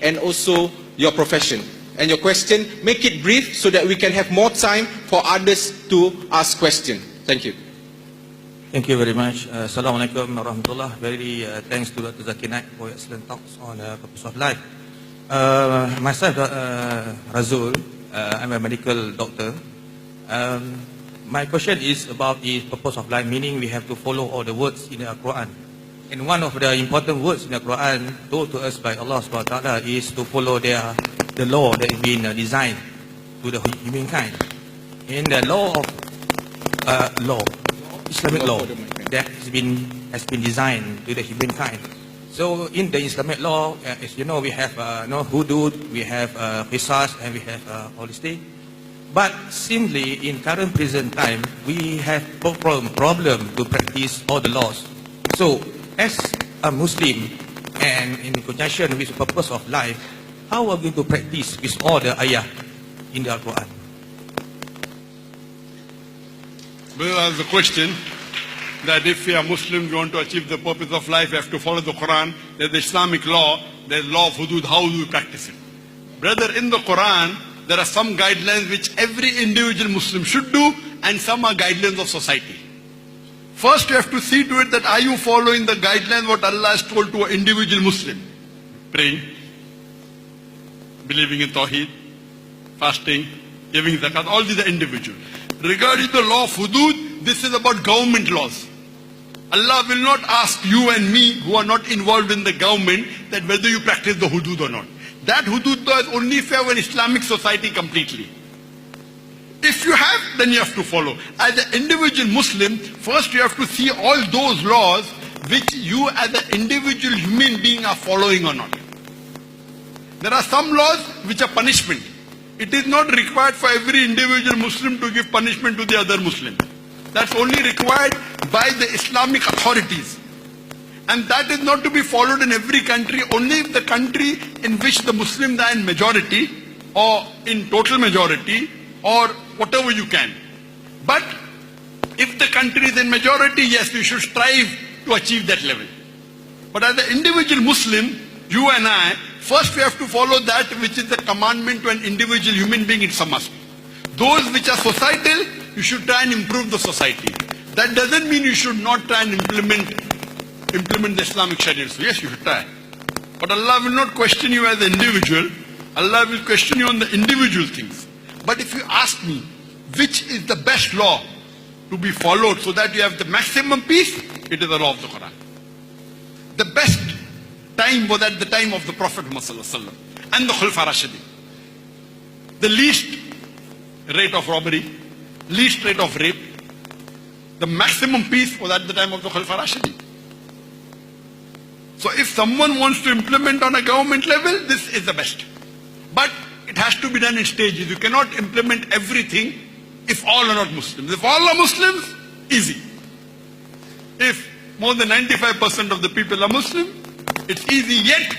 and also your profession. And your question, make it brief so that we can have more time for others to ask questions. Thank you. Thank you very much. Assalamualaikum warahmatullah. Very thanks to Dr. Zakir Naik for your excellent talks on purpose of life. Myself, Razul, I'm a medical doctor. My question is about the purpose of life, meaning we have to follow all the words in the Quran. And one of the important words in the Quran told to us by Allah subhanahu wa ta'ala is to follow the law that has been designed to the humankind. In the law of Islamic law that has been designed to the humankind. So in the Islamic law, as you know, we have hudud, we have qisas, and we have holistic. But simply in current present time, we have problem to practice all the laws. So as a Muslim and in conjunction with the purpose of life, how are we going to practice with all the ayah in the Quran? Well, the question that if we are Muslims, we want to achieve the purpose of life, we have to follow the Quran. There's the Islamic law, there's law of hudud, how do we practice it? Brother, in the Quran, there are some guidelines which every individual Muslim should do, and some are guidelines of society. First, you have to see to it that are you following the guidelines what Allah has told to an individual Muslim? Praying, believing in Tawheed, fasting, giving zakat, all these are individual. Regarding the law of hudud, this is about government laws. Allah will not ask you and me who are not involved in the government that whether you practice the hudud or not. That hudud law is only if you have an Islamic society completely. If you have, then you have to follow. As an individual Muslim, first you have to see all those laws which you as an individual human being are following or not. There are some laws which are punishment. It is not required for every individual Muslim to give punishment to the other Muslim. That's only required by the Islamic authorities. And that is not to be followed in every country, only if the country in which the Muslims are in majority or in total majority or whatever you can. But if the country is in majority, yes, we should strive to achieve that level. But as an individual Muslim, you and I, first we have to follow that which is the commandment to an individual human being, it's a must. Those which are societal, you should try and improve the society. That doesn't mean you should not try and implement the Islamic Sharia. So yes, you should try. But Allah will not question you as an individual. Allah will question you on the individual things. But if you ask me, which is the best law to be followed so that you have the maximum peace, it is the law of the Quran. The best time was at the time of the Prophet Muhammad and the Khulafa Rashidin. The least rate of robbery, least rate of rape, the maximum peace was at the time of the Khulafa Rashidin. So if someone wants to implement on a government level, this is the best. But it has to be done in stages. You cannot implement everything if all are not Muslims. If all are Muslims, easy. If more than 95% of the people are Muslim, it's easy. Yet,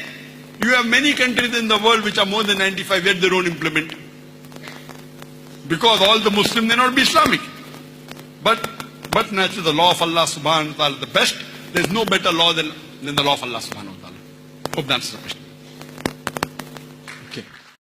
you have many countries in the world which are more than 95, yet they don't implement. Because all the Muslims may not be Islamic. But naturally the law of Allah subhanahu wa ta'ala is the best. There's no better law than the law of Allah subhanahu wa ta'ala. Hope that answers the question.